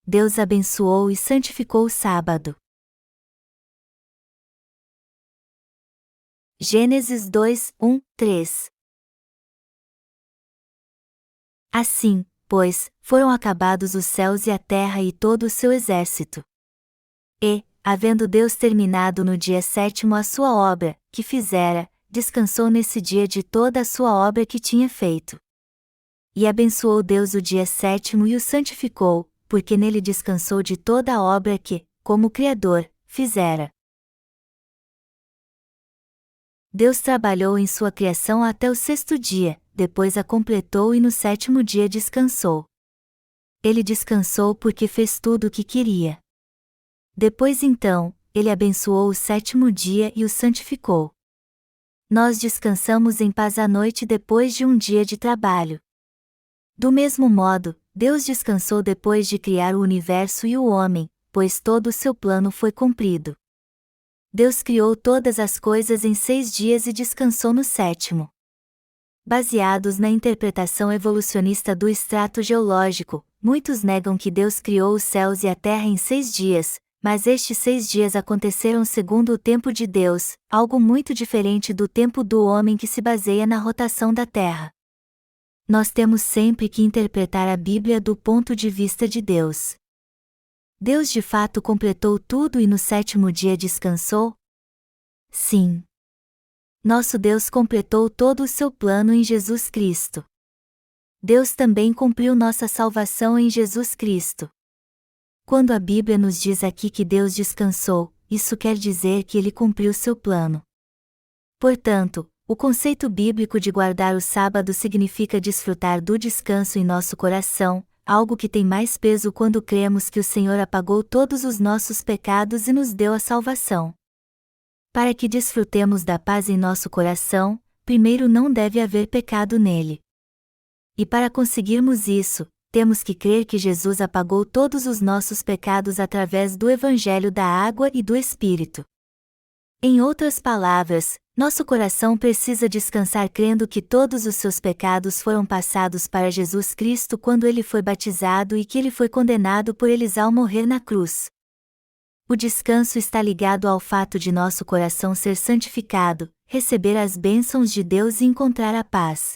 Deus abençoou e santificou o sábado. Gênesis 2, 1, 3. Assim, pois, foram acabados os céus e a terra e todo o seu exército. E, havendo Deus terminado no dia sétimo a sua obra, que fizera, descansou nesse dia de toda a sua obra que tinha feito. E abençoou Deus o dia sétimo e o santificou, porque nele descansou de toda a obra que, como Criador, fizera. Deus trabalhou em sua criação até o sexto dia, depois a completou e no sétimo dia descansou. Ele descansou porque fez tudo o que queria. Depois então, ele abençoou o sétimo dia e o santificou. Nós descansamos em paz à noite depois de um dia de trabalho. Do mesmo modo, Deus descansou depois de criar o universo e o homem, pois todo o seu plano foi cumprido. Deus criou todas as coisas em 6 dias e descansou no sétimo. Baseados na interpretação evolucionista do extrato geológico, muitos negam que Deus criou os céus e a terra em 6 dias, mas estes 6 dias aconteceram segundo o tempo de Deus, algo muito diferente do tempo do homem que se baseia na rotação da terra. Nós temos sempre que interpretar a Bíblia do ponto de vista de Deus. Deus de fato completou tudo e no sétimo dia descansou? Sim. Nosso Deus completou todo o seu plano em Jesus Cristo. Deus também cumpriu nossa salvação em Jesus Cristo. Quando a Bíblia nos diz aqui que Deus descansou, isso quer dizer que ele cumpriu seu plano. Portanto, o conceito bíblico de guardar o sábado significa desfrutar do descanso em nosso coração, algo que tem mais peso quando cremos que o Senhor apagou todos os nossos pecados e nos deu a salvação. Para que desfrutemos da paz em nosso coração, primeiro não deve haver pecado nele. E para conseguirmos isso, temos que crer que Jesus apagou todos os nossos pecados através do Evangelho da Água e do Espírito. Em outras palavras, nosso coração precisa descansar crendo que todos os seus pecados foram passados para Jesus Cristo quando ele foi batizado e que ele foi condenado por eles ao morrer na cruz. O descanso está ligado ao fato de nosso coração ser santificado, receber as bênçãos de Deus e encontrar a paz.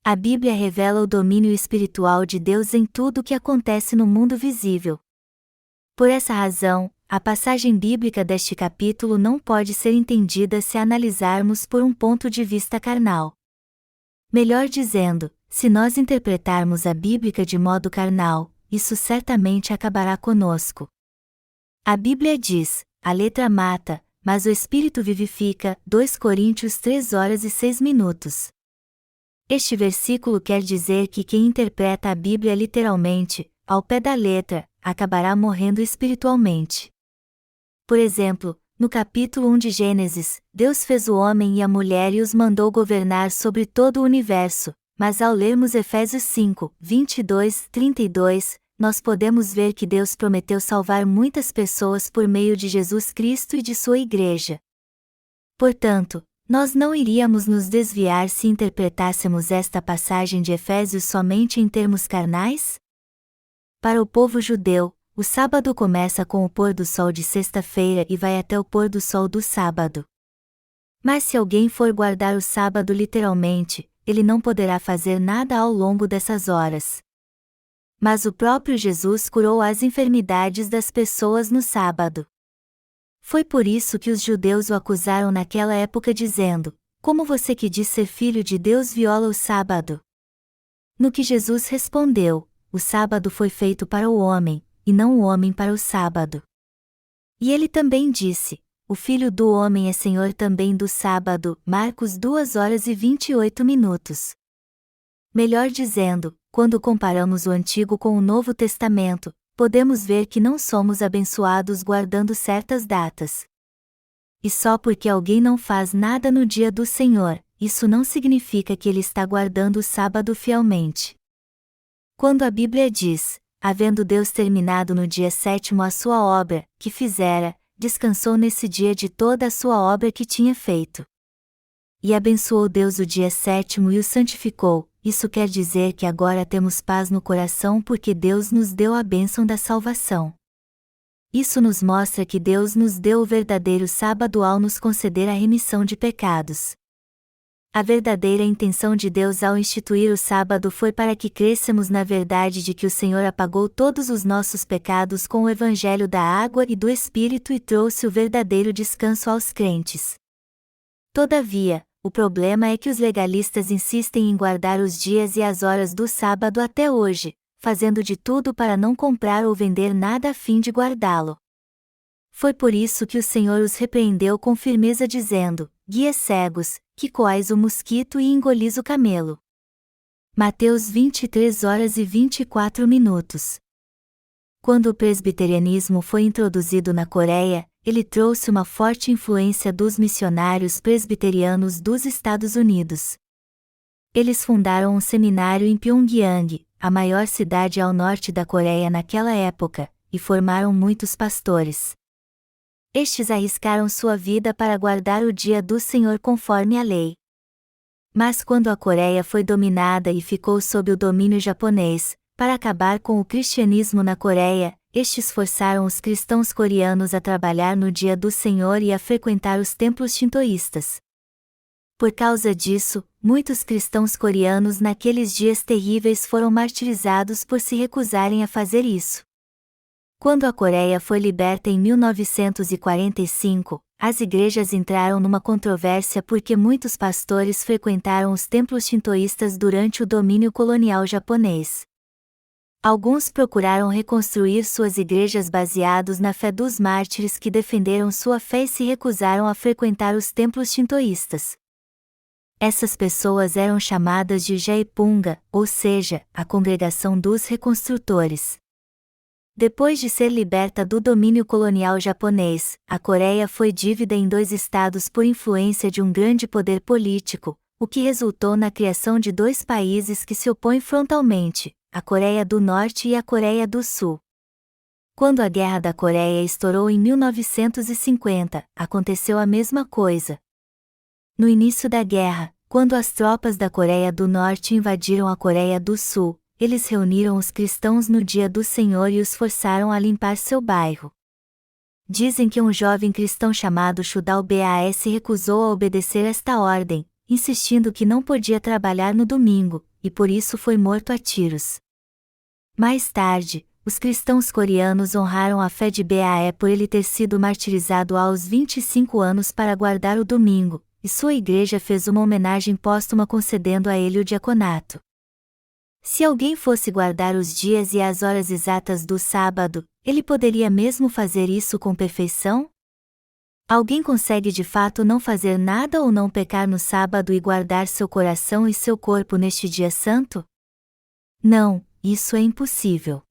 A Bíblia revela o domínio espiritual de Deus em tudo o que acontece no mundo visível. Por essa razão, a passagem bíblica deste capítulo não pode ser entendida se a analisarmos por um ponto de vista carnal. Melhor dizendo, se nós interpretarmos a Bíblia de modo carnal, isso certamente acabará conosco. A Bíblia diz, a letra mata, mas o Espírito vivifica, 2 Coríntios 3:06. Este versículo quer dizer que quem interpreta a Bíblia literalmente, ao pé da letra, acabará morrendo espiritualmente. Por exemplo, no capítulo 1 de Gênesis, Deus fez o homem e a mulher e os mandou governar sobre todo o universo, mas ao lermos Efésios 5, 22-32, nós podemos ver que Deus prometeu salvar muitas pessoas por meio de Jesus Cristo e de sua Igreja. Portanto, nós não iríamos nos desviar se interpretássemos esta passagem de Efésios somente em termos carnais? Para o povo judeu, o sábado começa com o pôr do sol de sexta-feira e vai até o pôr do sol do sábado. Mas se alguém for guardar o sábado literalmente, ele não poderá fazer nada ao longo dessas horas. Mas o próprio Jesus curou as enfermidades das pessoas no sábado. Foi por isso que os judeus o acusaram naquela época dizendo, como você que diz ser filho de Deus viola o sábado? No que Jesus respondeu, o sábado foi feito para o homem, e não o homem para o sábado. E ele também disse, o Filho do Homem é Senhor também do sábado, Marcos 2:28. Melhor dizendo, quando comparamos o Antigo com o Novo Testamento, podemos ver que não somos abençoados guardando certas datas. E só porque alguém não faz nada no dia do Senhor, isso não significa que ele está guardando o sábado fielmente. Quando a Bíblia diz, havendo Deus terminado no dia sétimo a sua obra, que fizera, descansou nesse dia de toda a sua obra que tinha feito. E abençoou Deus o dia sétimo e o santificou. Isso quer dizer que agora temos paz no coração porque Deus nos deu a bênção da salvação. Isso nos mostra que Deus nos deu o verdadeiro sábado ao nos conceder a remissão de pecados. A verdadeira intenção de Deus ao instituir o sábado foi para que crescêssemos na verdade de que o Senhor apagou todos os nossos pecados com o evangelho da água e do Espírito e trouxe o verdadeiro descanso aos crentes. Todavia, o problema é que os legalistas insistem em guardar os dias e as horas do sábado até hoje, fazendo de tudo para não comprar ou vender nada a fim de guardá-lo. Foi por isso que o Senhor os repreendeu com firmeza dizendo: guias cegos, que coais o mosquito e engolis o camelo. Mateus 23h24. Quando o presbiterianismo foi introduzido na Coreia, ele trouxe uma forte influência dos missionários presbiterianos dos Estados Unidos. Eles fundaram um seminário em Pyongyang, a maior cidade ao norte da Coreia naquela época, e formaram muitos pastores. Estes arriscaram sua vida para guardar o dia do Senhor conforme a lei. Mas quando a Coreia foi dominada e ficou sob o domínio japonês, para acabar com o cristianismo na Coreia, estes forçaram os cristãos coreanos a trabalhar no dia do Senhor e a frequentar os templos shintoístas. Por causa disso, muitos cristãos coreanos naqueles dias terríveis foram martirizados por se recusarem a fazer isso. Quando a Coreia foi liberta em 1945, as igrejas entraram numa controvérsia porque muitos pastores frequentaram os templos shintoístas durante o domínio colonial japonês. Alguns procuraram reconstruir suas igrejas baseados na fé dos mártires que defenderam sua fé e se recusaram a frequentar os templos shintoístas. Essas pessoas eram chamadas de Jaipunga, ou seja, a congregação dos reconstrutores. Depois de ser liberta do domínio colonial japonês, a Coreia foi dividida em dois estados por influência de um grande poder político, o que resultou na criação de dois países que se opõem frontalmente, a Coreia do Norte e a Coreia do Sul. Quando a Guerra da Coreia estourou em 1950, aconteceu a mesma coisa. No início da guerra, quando as tropas da Coreia do Norte invadiram a Coreia do Sul, eles reuniram os cristãos no dia do Senhor e os forçaram a limpar seu bairro. Dizem que um jovem cristão chamado Shudal Bas recusou a obedecer esta ordem, insistindo que não podia trabalhar no domingo, e por isso foi morto a tiros. Mais tarde, os cristãos coreanos honraram a fé de Bae por ele ter sido martirizado aos 25 anos para guardar o domingo, e sua igreja fez uma homenagem póstuma concedendo a ele o diaconato. Se alguém fosse guardar os dias e as horas exatas do sábado, ele poderia mesmo fazer isso com perfeição? Alguém consegue de fato não fazer nada ou não pecar no sábado e guardar seu coração e seu corpo neste dia santo? Não, isso é impossível.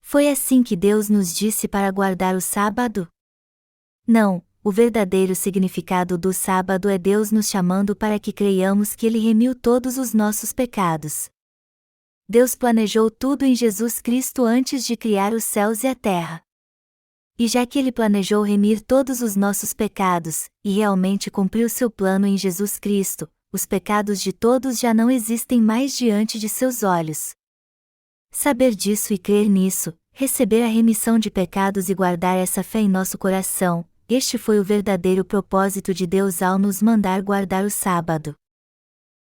Foi assim que Deus nos disse para guardar o sábado? Não, o verdadeiro significado do sábado é Deus nos chamando para que creiamos que Ele remiu todos os nossos pecados. Deus planejou tudo em Jesus Cristo antes de criar os céus e a terra. E já que Ele planejou remir todos os nossos pecados, e realmente cumpriu seu plano em Jesus Cristo, os pecados de todos já não existem mais diante de seus olhos. Saber disso e crer nisso, receber a remissão de pecados e guardar essa fé em nosso coração, este foi o verdadeiro propósito de Deus ao nos mandar guardar o sábado.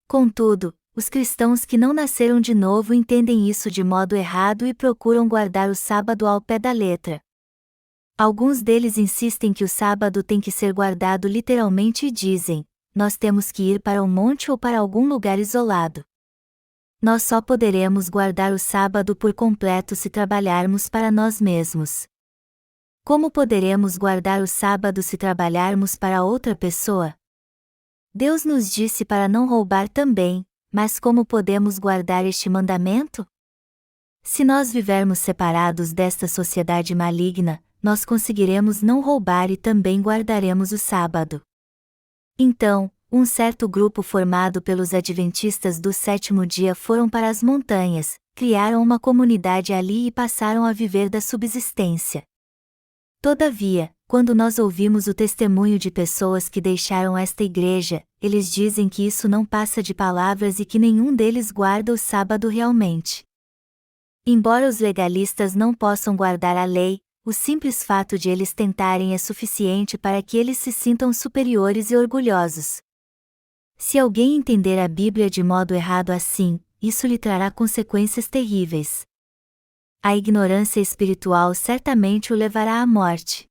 Contudo, os cristãos que não nasceram de novo entendem isso de modo errado e procuram guardar o sábado ao pé da letra. Alguns deles insistem que o sábado tem que ser guardado literalmente e dizem: nós temos que ir para um monte ou para algum lugar isolado. Nós só poderemos guardar o sábado por completo se trabalharmos para nós mesmos. Como poderemos guardar o sábado se trabalharmos para outra pessoa? Deus nos disse para não roubar também, mas como podemos guardar este mandamento? Se nós vivermos separados desta sociedade maligna, nós conseguiremos não roubar e também guardaremos o sábado. Então, um certo grupo formado pelos adventistas do sétimo dia foram para as montanhas, criaram uma comunidade ali e passaram a viver da subsistência. Todavia, quando nós ouvimos o testemunho de pessoas que deixaram esta igreja, eles dizem que isso não passa de palavras e que nenhum deles guarda o sábado realmente. Embora os legalistas não possam guardar a lei, o simples fato de eles tentarem é suficiente para que eles se sintam superiores e orgulhosos. Se alguém entender a Bíblia de modo errado assim, isso lhe trará consequências terríveis. A ignorância espiritual certamente o levará à morte.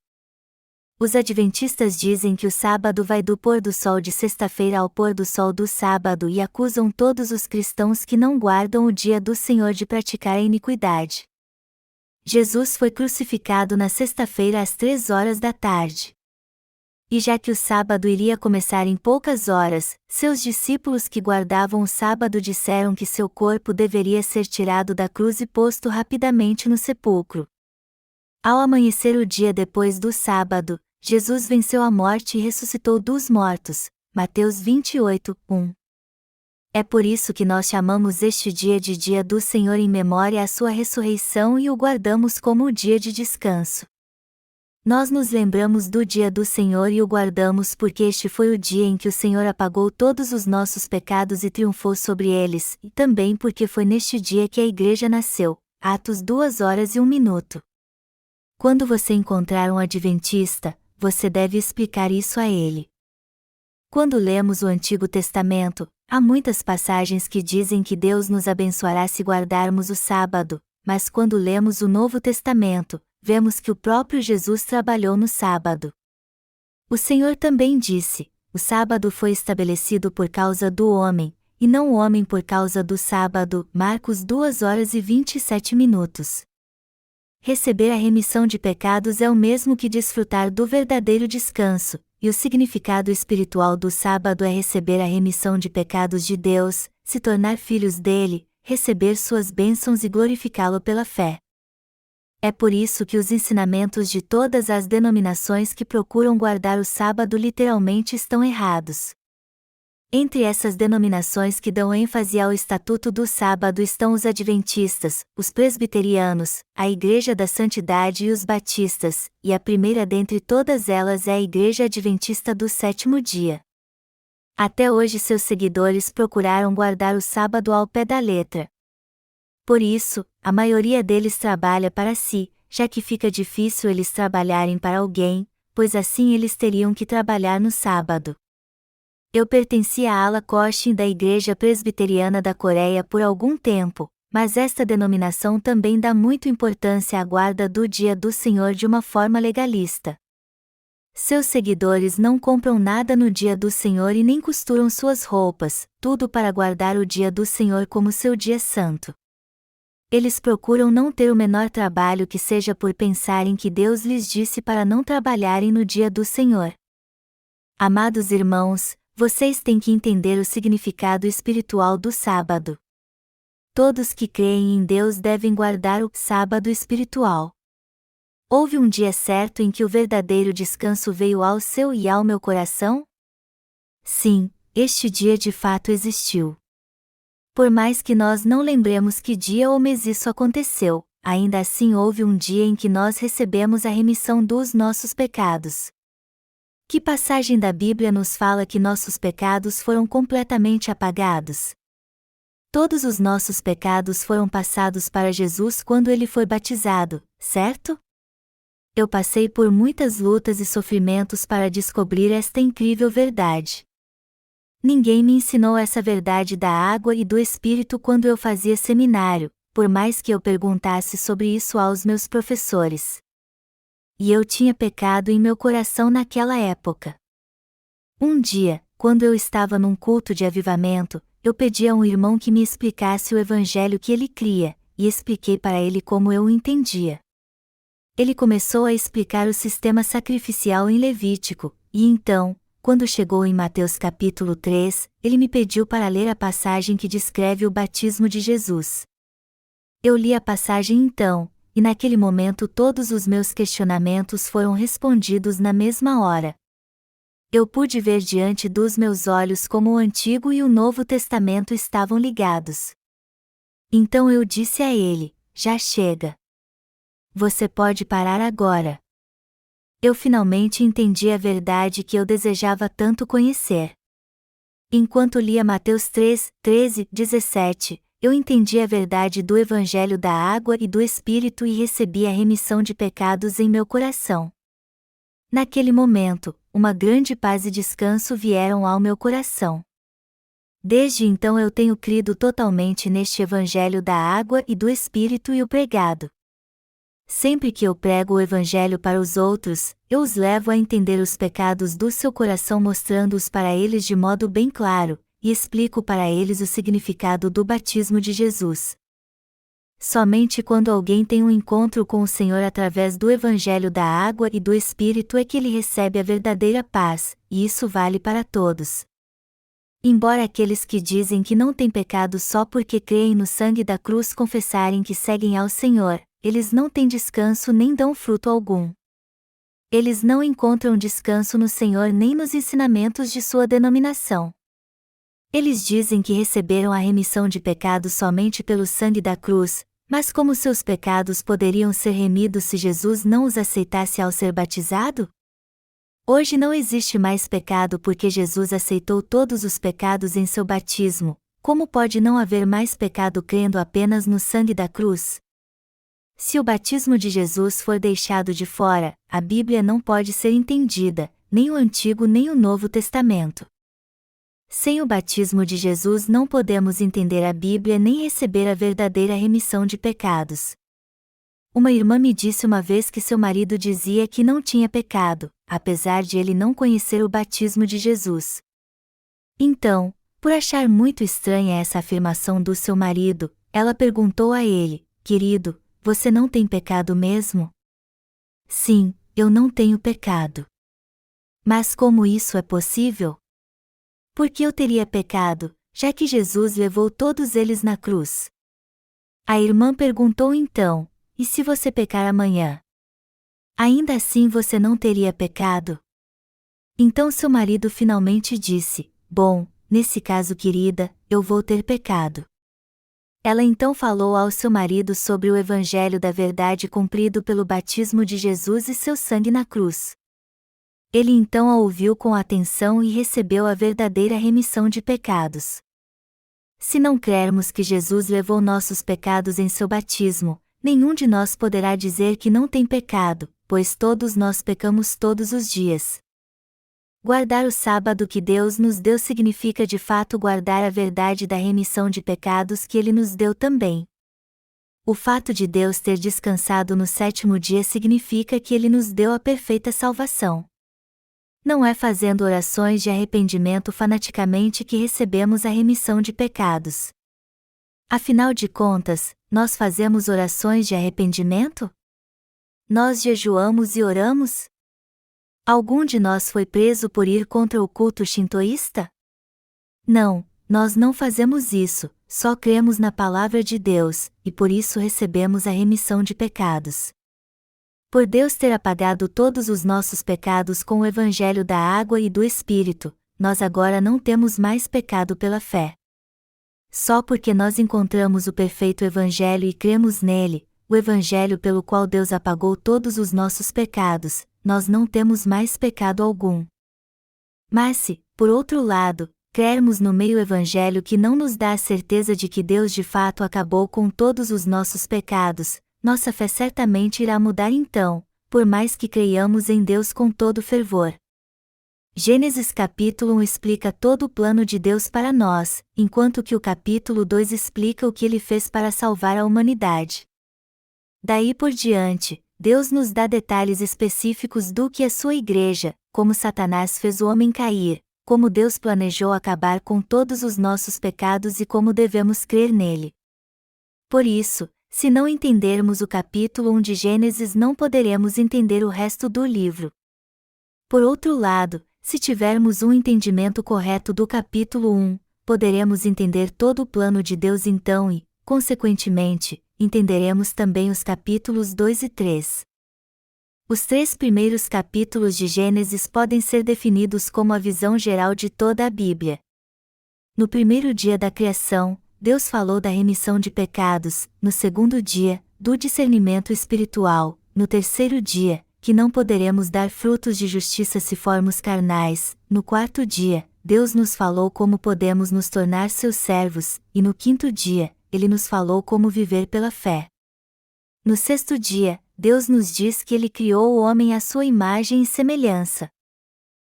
Os adventistas dizem que o sábado vai do pôr do sol de sexta-feira ao pôr do sol do sábado e acusam todos os cristãos que não guardam o dia do Senhor de praticar a iniquidade. Jesus foi crucificado na sexta-feira às 3 horas da tarde. E já que o sábado iria começar em poucas horas, seus discípulos que guardavam o sábado disseram que seu corpo deveria ser tirado da cruz e posto rapidamente no sepulcro. Ao amanhecer o dia depois do sábado, Jesus venceu a morte e ressuscitou dos mortos. Mateus 28, 1. É por isso que nós chamamos este dia de Dia do Senhor em memória à sua ressurreição e o guardamos como o dia de descanso. Nós nos lembramos do dia do Senhor e o guardamos porque este foi o dia em que o Senhor apagou todos os nossos pecados e triunfou sobre eles, e também porque foi neste dia que a igreja nasceu. Atos 2 horas e 1 minuto. Quando você encontrar um adventista, você deve explicar isso a ele. Quando lemos o Antigo Testamento, há muitas passagens que dizem que Deus nos abençoará se guardarmos o sábado, mas quando lemos o Novo Testamento, vemos que o próprio Jesus trabalhou no sábado. O Senhor também disse: o sábado foi estabelecido por causa do homem, e não o homem por causa do sábado. Marcos 2 horas e 27 minutos. Receber a remissão de pecados é o mesmo que desfrutar do verdadeiro descanso, e o significado espiritual do sábado é receber a remissão de pecados de Deus, se tornar filhos dele, receber suas bênçãos e glorificá-lo pela fé. É por isso que os ensinamentos de todas as denominações que procuram guardar o sábado literalmente estão errados. Entre essas denominações que dão ênfase ao Estatuto do Sábado estão os Adventistas, os Presbiterianos, a Igreja da Santidade e os Batistas, e a primeira dentre todas elas é a Igreja Adventista do Sétimo Dia. Até hoje seus seguidores procuraram guardar o sábado ao pé da letra. Por isso, a maioria deles trabalha para si, já que fica difícil eles trabalharem para alguém, pois assim eles teriam que trabalhar no sábado. Eu pertenci à ala Cochin da Igreja Presbiteriana da Coreia por algum tempo, mas esta denominação também dá muita importância à guarda do Dia do Senhor de uma forma legalista. Seus seguidores não compram nada no Dia do Senhor e nem costuram suas roupas, tudo para guardar o Dia do Senhor como seu dia santo. Eles procuram não ter o menor trabalho que seja por pensarem que Deus lhes disse para não trabalharem no Dia do Senhor. Amados irmãos, vocês têm que entender o significado espiritual do sábado. Todos que creem em Deus devem guardar o sábado espiritual. Houve um dia certo em que o verdadeiro descanso veio ao seu e ao meu coração? Sim, este dia de fato existiu. Por mais que nós não lembremos que dia ou mês isso aconteceu, ainda assim houve um dia em que nós recebemos a remissão dos nossos pecados. Que passagem da Bíblia nos fala que nossos pecados foram completamente apagados? Todos os nossos pecados foram passados para Jesus quando ele foi batizado, certo? Eu passei por muitas lutas e sofrimentos para descobrir esta incrível verdade. Ninguém me ensinou essa verdade da água e do Espírito quando eu fazia seminário, por mais que eu perguntasse sobre isso aos meus professores. E eu tinha pecado em meu coração naquela época. Um dia, quando eu estava num culto de avivamento, eu pedi a um irmão que me explicasse o evangelho que ele cria, e expliquei para ele como eu o entendia. Ele começou a explicar o sistema sacrificial em Levítico, e então, quando chegou em Mateus capítulo 3, ele me pediu para ler a passagem que descreve o batismo de Jesus. Eu li a passagem então, e naquele momento todos os meus questionamentos foram respondidos na mesma hora. Eu pude ver diante dos meus olhos como o Antigo e o Novo Testamento estavam ligados. Então eu disse a ele: já chega. Você pode parar agora. Eu finalmente entendi a verdade que eu desejava tanto conhecer. Enquanto lia Mateus 3, 13, 17, eu entendi a verdade do Evangelho da água e do Espírito e recebi a remissão de pecados em meu coração. Naquele momento, uma grande paz e descanso vieram ao meu coração. Desde então eu tenho crido totalmente neste Evangelho da água e do Espírito e o pregado. Sempre que eu prego o Evangelho para os outros, eu os levo a entender os pecados do seu coração mostrando-os para eles de modo bem claro, e explico para eles o significado do batismo de Jesus. Somente quando alguém tem um encontro com o Senhor através do Evangelho da água e do Espírito é que ele recebe a verdadeira paz, e isso vale para todos. Embora aqueles que dizem que não têm pecado só porque creem no sangue da cruz confessarem que seguem ao Senhor, eles não têm descanso nem dão fruto algum. Eles não encontram descanso no Senhor nem nos ensinamentos de sua denominação. Eles dizem que receberam a remissão de pecados somente pelo sangue da cruz, mas como seus pecados poderiam ser remidos se Jesus não os aceitasse ao ser batizado? Hoje não existe mais pecado porque Jesus aceitou todos os pecados em seu batismo. Como pode não haver mais pecado crendo apenas no sangue da cruz? Se o batismo de Jesus for deixado de fora, a Bíblia não pode ser entendida, nem o Antigo nem o Novo Testamento. Sem o batismo de Jesus não podemos entender a Bíblia nem receber a verdadeira remissão de pecados. Uma irmã me disse uma vez que seu marido dizia que não tinha pecado, apesar de ele não conhecer o batismo de Jesus. Então, por achar muito estranha essa afirmação do seu marido, ela perguntou a ele: "Querido, você não tem pecado mesmo?" "Sim, eu não tenho pecado." "Mas como isso é possível?" "Por que eu teria pecado, já que Jesus levou todos eles na cruz?" A irmã perguntou então: "E se você pecar amanhã? Ainda assim você não teria pecado?" Então seu marido finalmente disse: "Bom, nesse caso, querida, eu vou ter pecado." Ela então falou ao seu marido sobre o Evangelho da verdade cumprido pelo batismo de Jesus e seu sangue na cruz. Ele então a ouviu com atenção e recebeu a verdadeira remissão de pecados. Se não crermos que Jesus levou nossos pecados em seu batismo, nenhum de nós poderá dizer que não tem pecado, pois todos nós pecamos todos os dias. Guardar o sábado que Deus nos deu significa de fato guardar a verdade da remissão de pecados que Ele nos deu também. O fato de Deus ter descansado no sétimo dia significa que Ele nos deu a perfeita salvação. Não é fazendo orações de arrependimento fanaticamente que recebemos a remissão de pecados. Afinal de contas, nós fazemos orações de arrependimento? Nós jejuamos e oramos? Algum de nós foi preso por ir contra o culto shintoísta? Não, nós não fazemos isso, só cremos na palavra de Deus, e por isso recebemos a remissão de pecados. Por Deus ter apagado todos os nossos pecados com o Evangelho da água e do Espírito, nós agora não temos mais pecado pela fé. Só porque nós encontramos o perfeito Evangelho e cremos nele, o Evangelho pelo qual Deus apagou todos os nossos pecados, nós não temos mais pecado algum. Mas se, por outro lado, crermos no meio Evangelho que não nos dá a certeza de que Deus de fato acabou com todos os nossos pecados, nossa fé certamente irá mudar então, por mais que creiamos em Deus com todo fervor. Gênesis capítulo 1 explica todo o plano de Deus para nós, enquanto que o capítulo 2 explica o que Ele fez para salvar a humanidade. Daí por diante, Deus nos dá detalhes específicos do que é sua igreja, como Satanás fez o homem cair, como Deus planejou acabar com todos os nossos pecados e como devemos crer nele. Por isso, se não entendermos o capítulo 1 de Gênesis não poderemos entender o resto do livro. Por outro lado, se tivermos um entendimento correto do capítulo 1, poderemos entender todo o plano de Deus então e, consequentemente, entenderemos também os capítulos 2 e 3. Os 3 primeiros capítulos de Gênesis podem ser definidos como a visão geral de toda a Bíblia. No primeiro dia da criação, Deus falou da remissão de pecados, no segundo dia, do discernimento espiritual, no terceiro dia, que não poderemos dar frutos de justiça se formos carnais. No quarto dia, Deus nos falou como podemos nos tornar seus servos, e no quinto dia, Ele nos falou como viver pela fé. No sexto dia, Deus nos diz que Ele criou o homem à sua imagem e semelhança.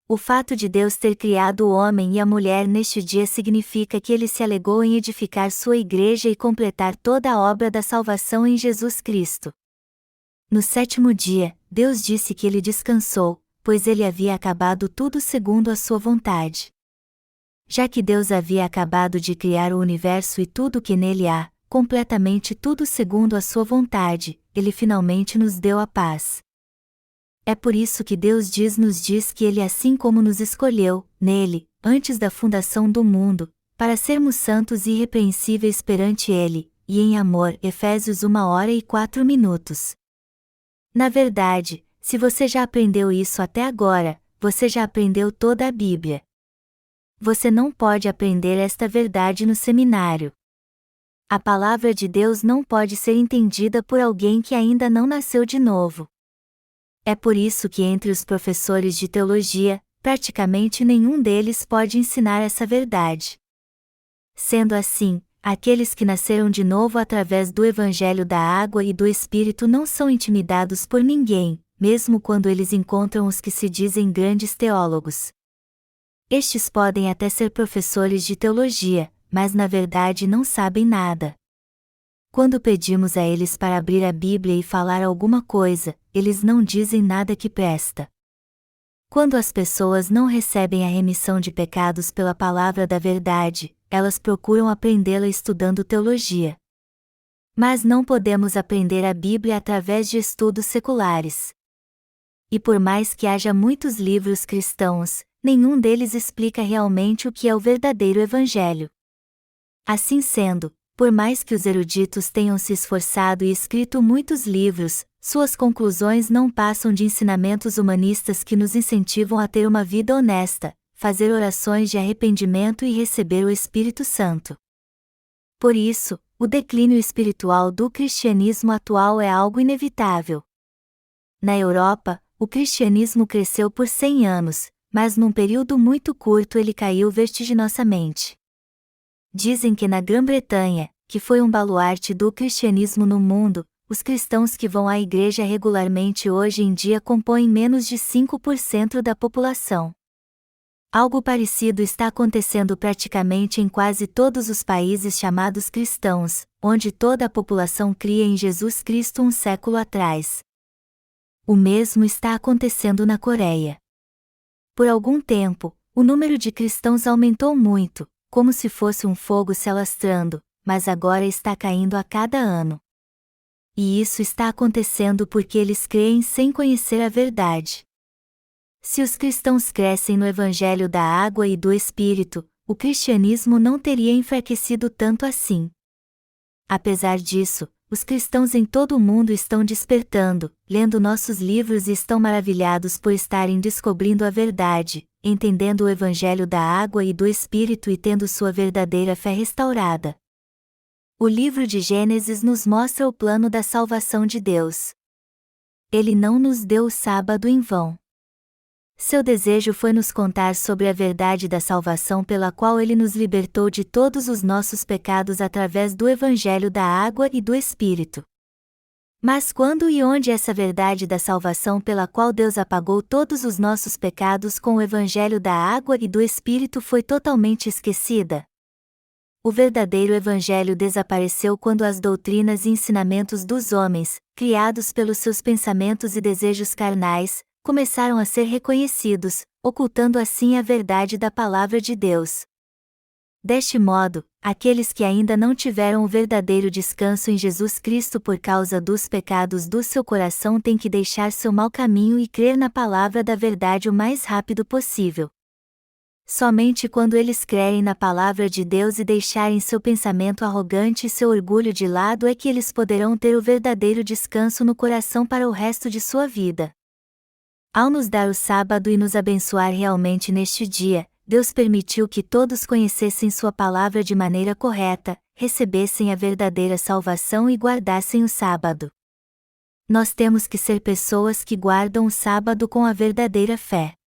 O fato de Deus ter criado o homem e a mulher neste dia significa que Ele se alegou em edificar sua igreja e completar toda a obra da salvação em Jesus Cristo. No sétimo dia, Deus disse que Ele descansou, pois Ele havia acabado tudo segundo a sua vontade. Já que Deus havia acabado de criar o universo e tudo o que nele há, completamente tudo segundo a sua vontade, Ele finalmente nos deu a paz. É por isso que Deus nos diz que Ele assim como nos escolheu, nele, antes da fundação do mundo, para sermos santos e irrepreensíveis perante Ele, e em amor. Efésios 1h04. Na verdade, se você já aprendeu isso até agora, você já aprendeu toda a Bíblia. Você não pode aprender esta verdade no seminário. A palavra de Deus não pode ser entendida por alguém que ainda não nasceu de novo. É por isso que entre os professores de teologia, praticamente nenhum deles pode ensinar essa verdade. Sendo assim, aqueles que nasceram de novo através do Evangelho da Água e do Espírito não são intimidados por ninguém, mesmo quando eles encontram os que se dizem grandes teólogos. Estes podem até ser professores de teologia, mas na verdade não sabem nada. Quando pedimos a eles para abrir a Bíblia e falar alguma coisa, eles não dizem nada que presta. Quando as pessoas não recebem a remissão de pecados pela palavra da verdade, elas procuram aprendê-la estudando teologia. Mas não podemos aprender a Bíblia através de estudos seculares. E por mais que haja muitos livros cristãos, nenhum deles explica realmente o que é o verdadeiro Evangelho. Assim sendo, por mais que os eruditos tenham se esforçado e escrito muitos livros, suas conclusões não passam de ensinamentos humanistas que nos incentivam a ter uma vida honesta, fazer orações de arrependimento e receber o Espírito Santo. Por isso, o declínio espiritual do cristianismo atual é algo inevitável. Na Europa, o cristianismo cresceu por 100 anos, mas num período muito curto ele caiu vertiginosamente. Dizem que na Grã-Bretanha, que foi um baluarte do cristianismo no mundo, os cristãos que vão à igreja regularmente hoje em dia compõem menos de 5% da população. Algo parecido está acontecendo praticamente em quase todos os países chamados cristãos, onde toda a população cria em Jesus Cristo um século atrás. O mesmo está acontecendo na Coreia. Por algum tempo, o número de cristãos aumentou muito, como se fosse um fogo se alastrando, mas agora está caindo a cada ano. E isso está acontecendo porque eles creem sem conhecer a verdade. Se os cristãos crescem no Evangelho da Água e do Espírito, o cristianismo não teria enfraquecido tanto assim. Apesar disso, os cristãos em todo o mundo estão despertando, lendo nossos livros e estão maravilhados por estarem descobrindo a verdade, entendendo o Evangelho da Água e do Espírito e tendo sua verdadeira fé restaurada. O livro de Gênesis nos mostra o plano da salvação de Deus. Ele não nos deu o sábado em vão. Seu desejo foi nos contar sobre a verdade da salvação pela qual Ele nos libertou de todos os nossos pecados através do Evangelho da Água e do Espírito. Mas quando e onde essa verdade da salvação pela qual Deus apagou todos os nossos pecados com o Evangelho da Água e do Espírito foi totalmente esquecida? O verdadeiro Evangelho desapareceu quando as doutrinas e ensinamentos dos homens, criados pelos seus pensamentos e desejos carnais, começaram a ser reconhecidos, ocultando assim a verdade da palavra de Deus. Deste modo, aqueles que ainda não tiveram o verdadeiro descanso em Jesus Cristo por causa dos pecados do seu coração têm que deixar seu mau caminho e crer na palavra da verdade o mais rápido possível. Somente quando eles crerem na palavra de Deus e deixarem seu pensamento arrogante e seu orgulho de lado é que eles poderão ter o verdadeiro descanso no coração para o resto de sua vida. Ao nos dar o sábado e nos abençoar realmente neste dia, Deus permitiu que todos conhecessem sua palavra de maneira correta, recebessem a verdadeira salvação e guardassem o sábado. Nós temos que ser pessoas que guardam o sábado com a verdadeira fé.